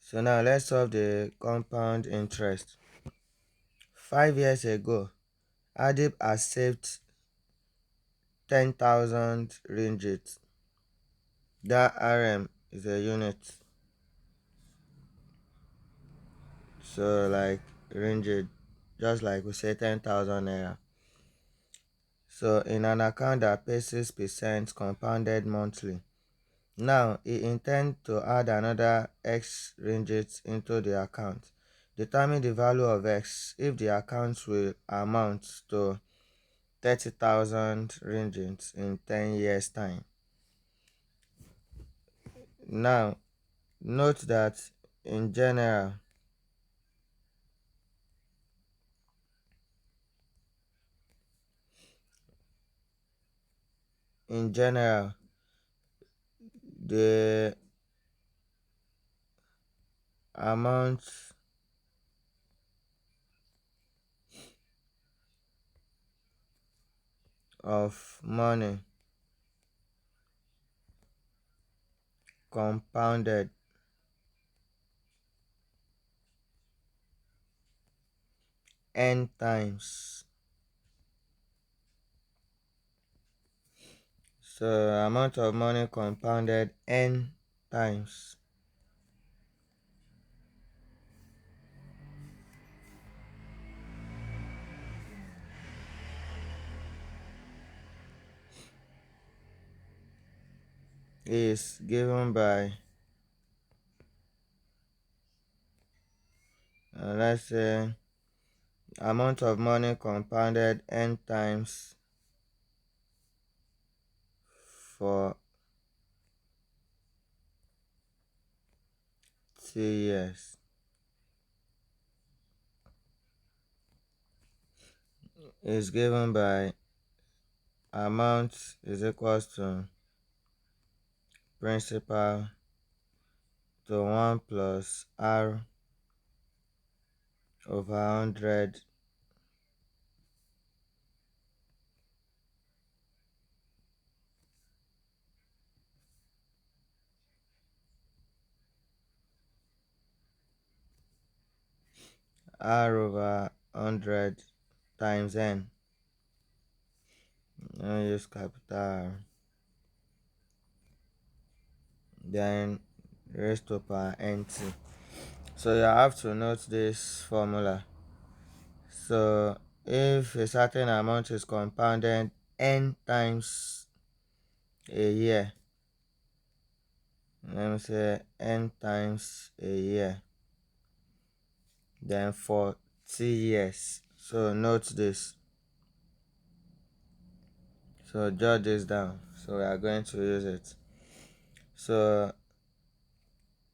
So now let's solve the compound interest. 5 years ago, Adib has saved 10,000 ringgit. That RM is a unit. So like ringgit, just like we say 10,000 naira. So in an account that pays 6% compounded monthly. Now he intends to add another X ringgit into the account. Determine the value of X if the account will amount to 30,000 ringgit in 10 years time. Now note that in general, in general the amount of money compounded n times. So amount of money compounded n times is given by, let's say, amount of money compounded n times for 2 years is given by amount is equals to principal to 1 plus r over 100 r over 100 times n. Now use capital R, then raised to power nt. So you have to note this formula. So if a certain amount is compounded n times a year, let me say n times a year, then for 2 years. So note this. So jot this down. So we are going to use it. So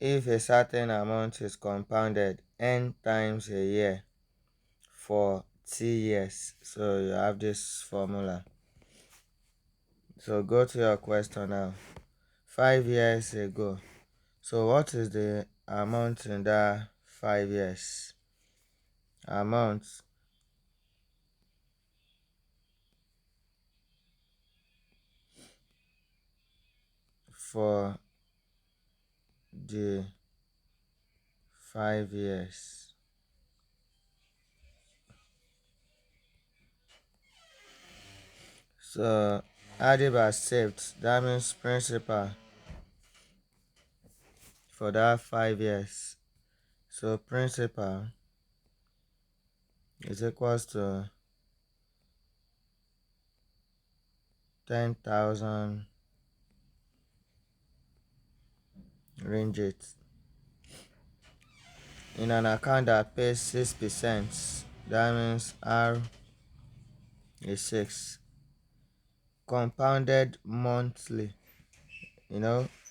if a certain amount is compounded n times a year for 2 years, so you have this formula. So go to your question now. 5 years ago. So what is the amount in that 5 years? Amount for the 5 years. So Adib has saved, that means principal for that 5 years. So principal is equals to 10,000 ringgit in an account that pays 6%. That means R is 6. Compounded monthly.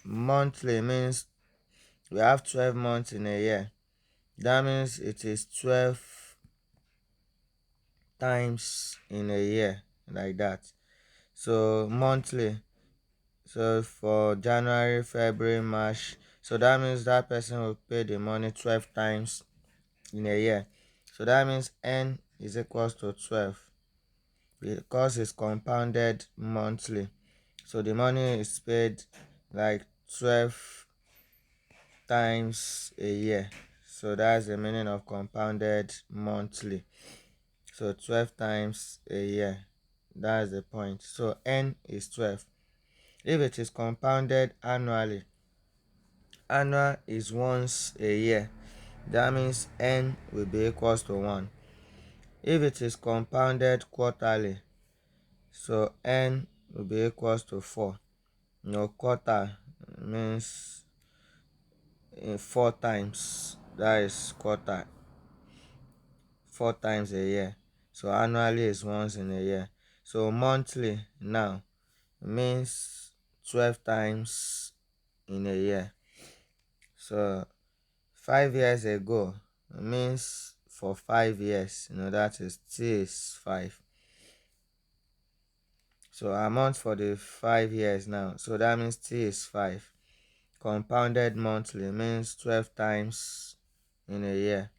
Monthly means we have 12 months in a year. That means it is 12 times in a year, like that. So monthly. So for January, February, March. So that means that person will pay the money 12 times in a year. So that means n is equals to 12 because it's compounded monthly. So the money is paid like 12 times a year. So that's the meaning of compounded monthly. So 12 times a year. That's the point. So n is 12. If it is compounded annually, annual is once a year. That means n will be equals to 1. If it is compounded quarterly, so n will be equals to 4. Quarter means in 4 times. That is quarter. 4 times a year. So annually is once in a year. So monthly now means 12 times in a year. So 5 years ago means for 5 years, that is t is 5. So amount for the 5 years now, so that means t is 5. Compounded monthly means 12 times in a year.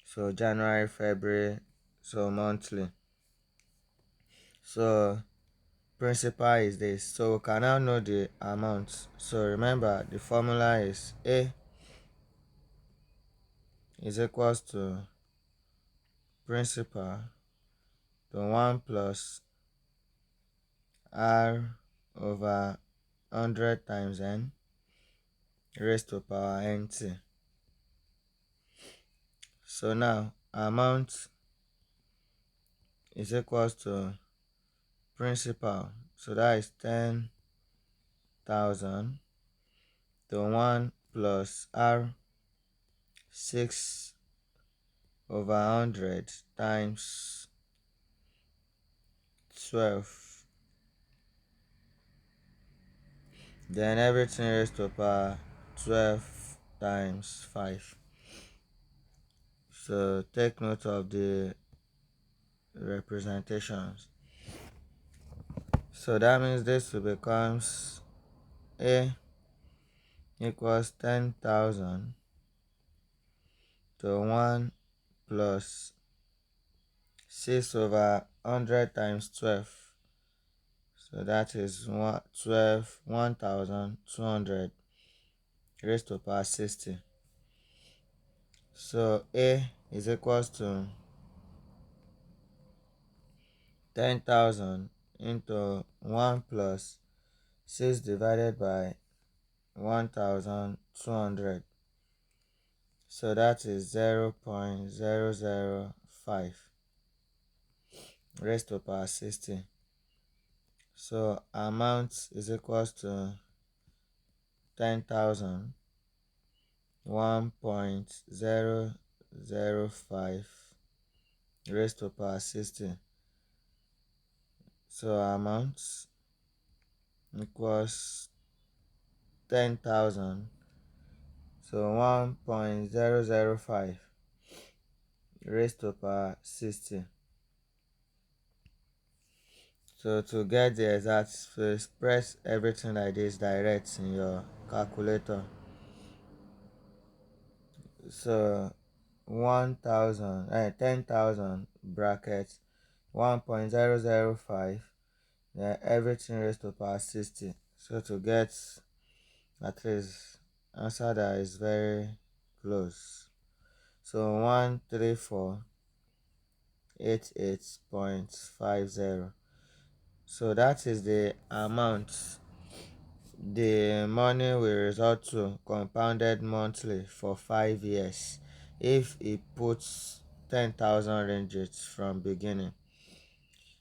So January, February, so monthly. So principal is this. So we can now know the amount. So remember, the formula is A is equals to principal to 1 plus r over 100 times n raised to power nt. So now amount is equals to principal. So that is 10,000 to 1 plus r 6 over 100 times 12. Then everything raised to power 12 times 5. So take note of the representations. So that means this will becomes A equals 10,000 to 1 plus 6 over 100 times 12. So that is 1,200 raised to power 60. So A is equals to 10,000 into 1 plus 6 divided by 1,200. So that is 0.005 raised to power 60. So amount is equals to 10,000 1.005 raised to power 60. So amount equals 10,000. So 1.005 raised to power 60. So to get the exact, first press everything like this direct in your calculator. So 10,000 bracket 1.005, then everything raised to power 60. So to get at least answer that is very close. So 13488.50. So that is the amount the money will result to compounded monthly for 5 years if it puts 10,000 ringgit from beginning.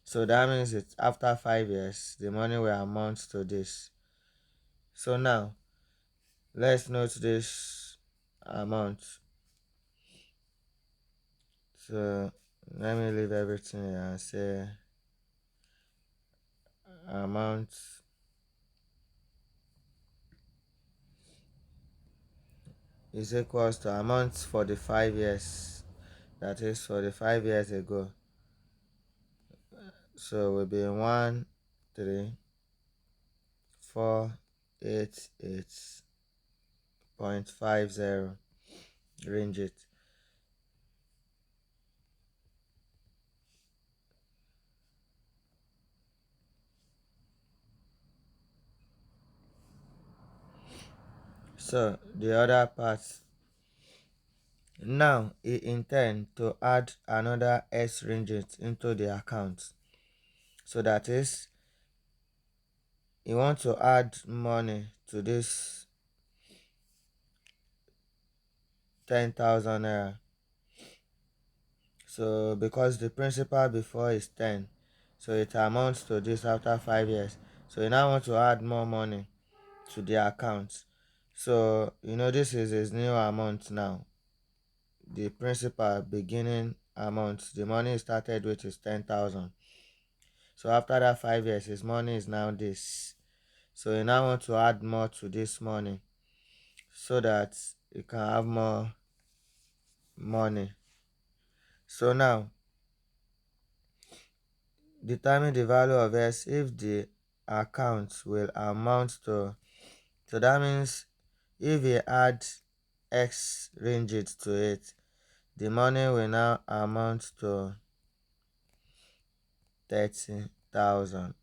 So that means it's after 5 years the money will amount to this. So now let's note this amount. So let me leave everything here and say amount is equals to amount for the 5 years, that is for the 5 years ago. So will be 13488.50 ringgit. So the other part, now he intend to add another x ringgit into the account. So that is, he want to add money to this 10,000 naira. So because the principal before is 10, so it amounts to this after 5 years. So you now want to add more money to the account. So this is his new amount now. The principal beginning amount, the money he started with is 10,000. So after that 5 years, his money is now this. So you now want to add more to this money so that you can have more money. So now determine the value of x if the account will amount to, so that means if we add x ringgit to it, the money will now amount to 30,000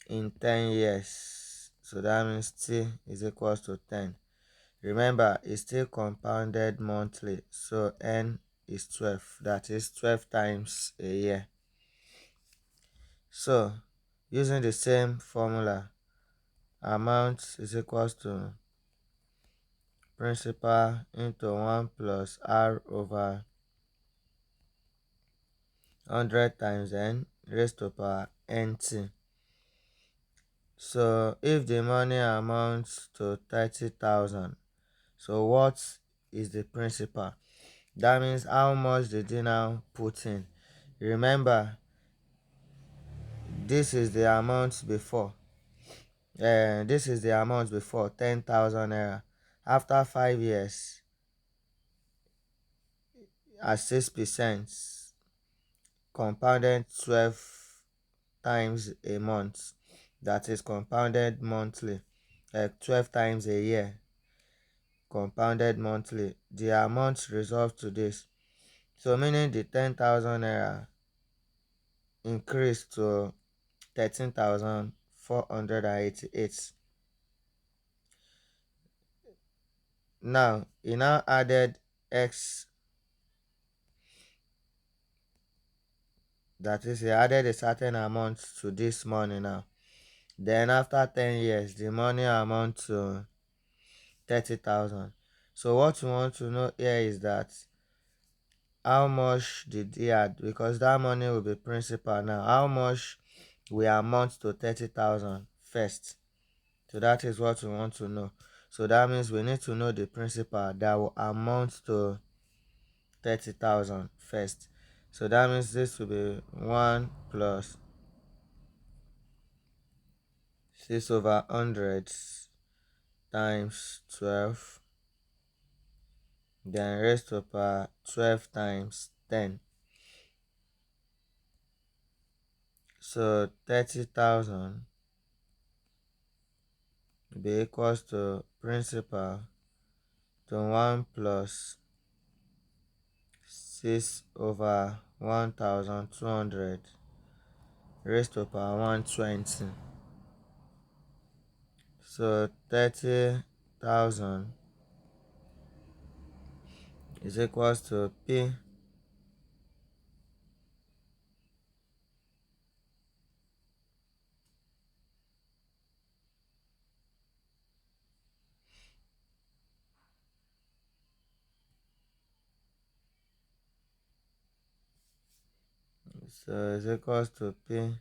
in 10 years. So that means t is equals to 10. Remember, it's still compounded monthly, so n is 12. That is 12 times a year. So using the same formula, amount is equals to principal into 1 plus r over 100 times n raised to power nt. So if the money amounts to 30,000, so what is the principal? That means how much did you now put in? Remember, this is the amount before. This is the amount before, 10,000 naira. After 5 years, at 6%, compounded 12 times a month. That is compounded monthly, 12 times a year, compounded monthly. The amount resolved to this. So meaning the 10,000 naira increased to 13,488. Now he now added x, that is, he added a certain amount to this money now. Then after 10 years, the money amount to 30,000. So what we want to know here is that how much did he add, because that money will be principal now. How much will amount to 30,000 first? So that is what we want to know. So that means we need to know the principal that will amount to 30,000 first. So that means this will be 1 plus 6 over 100 times 12, then raised to power 12 times 10. So 30,000 will be equals to principal to 1 plus 6 over 1,200 raised to power 120. So 30,000 is equals to P. So is equals to P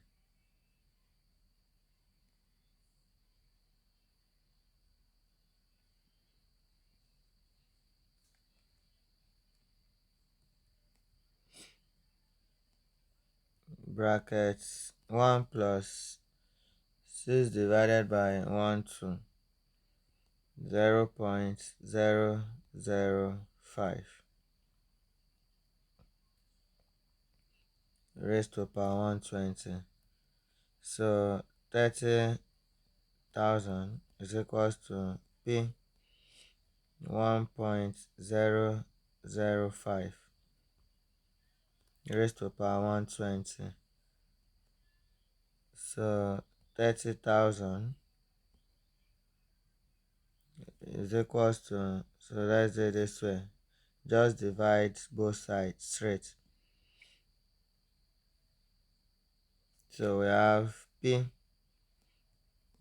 brackets 1 plus 6 divided by 1 to 0.005 raised to power 120. So 30,000 is equals to P 1.005 raised to power 120. So 30,000 is equals to, so let's do it this way, just divide both sides straight. So we have P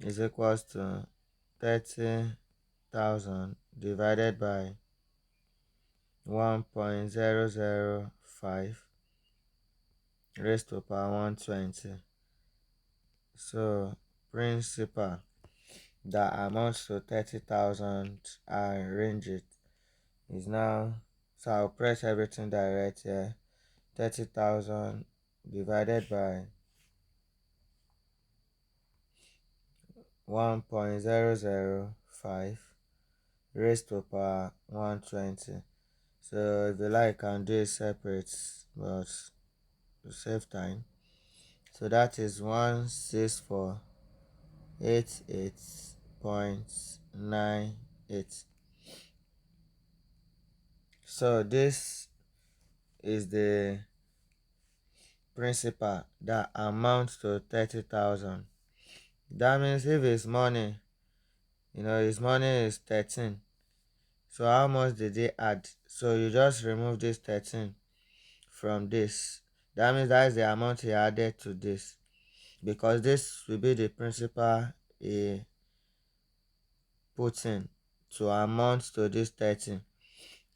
is equals to 30,000 divided by 1.005 raised to power 120. So principal that amounts to 30,000 and range it is now, so I'll press everything direct here. 30,000 divided by 1.005 raised to power 120. So if you like, I can do it separate, but to save time. So that is 16488.98. So this is the principal that amounts to 30,000. That means if his money, his money is 13. So how much did they add? So you just remove this 13 from this. That means that is the amount he added to this, because this will be the principal he put in to amount to this 13.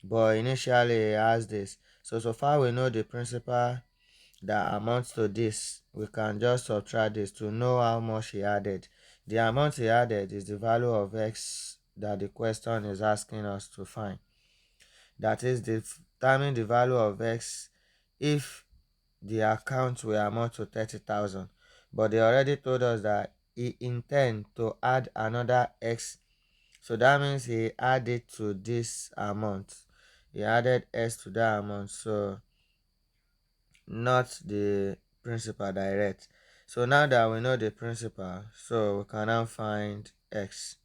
But initially he has this. So far we know the principal that amounts to this. We can just subtract this to know how much he added. The amount he added is the value of x that the question is asking us to find. That is, determine the value of x if the account will amount to 30,000. But they already told us that he intend to add another x. So that means he added to this amount. He added x to that amount. So not the principal direct. So now that we know the principal, so we can now find x.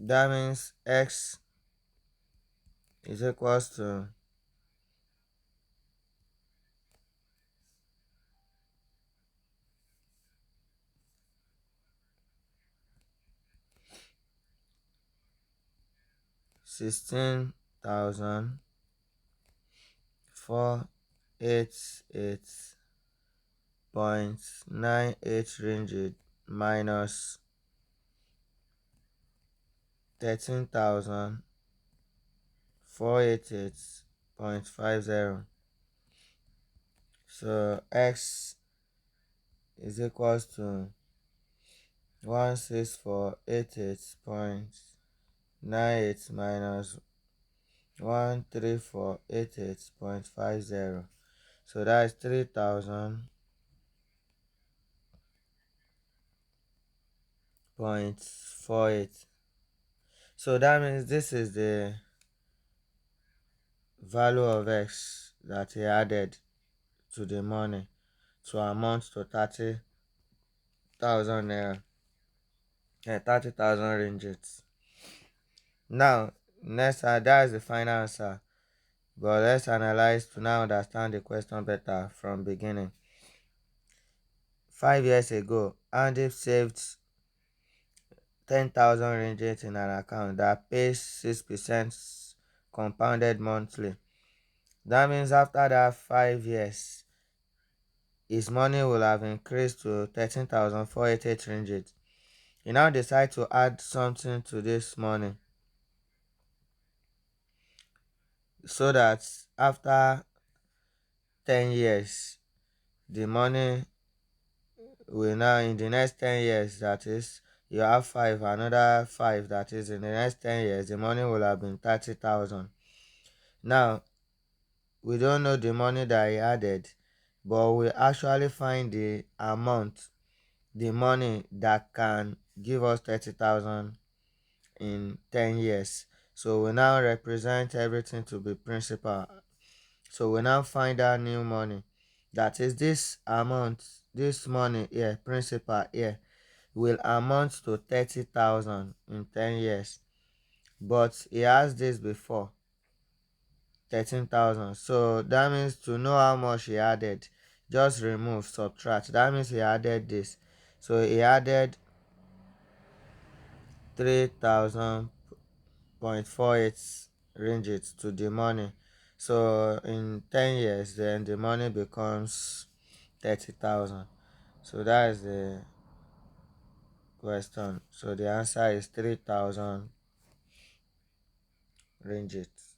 That means x is equals to 16,488.98 ringgit minus 13,488.50. So x is equals to 16488.98 minus 13488.50. So that is 3,000.48. So that means this is the value of x that he added to the money to amount to 30,000 naira. 30,000 ringgit. Now, that is the final answer. But let's analyze to now understand the question better from beginning. 5 years ago, Andy saved 10,000 ringgit in an account that pays 6% compounded monthly. That means after that 5 years, his money will have increased to 13,488 ringgit. He now decides to add something to this money so that after 10 years, the money will now, in the next 10 years, that is, you have another five, that is, in the next 10 years, the money will have been 30,000. Now, we don't know the money that he added, but we actually find the amount, the money that can give us 30,000 in 10 years. So we now represent everything to be principal. So we now find out new money. That is, this amount, this money here, principal here, will amount to 30,000 in 10 years. But he has this before. 13,000. So that means to know how much he added, just remove, subtract. That means he added this. So he added 3,000.48 ringgit to the money. So in 10 years, then the money becomes 30,000. So that is the question. So the answer is 3,000 ringgit.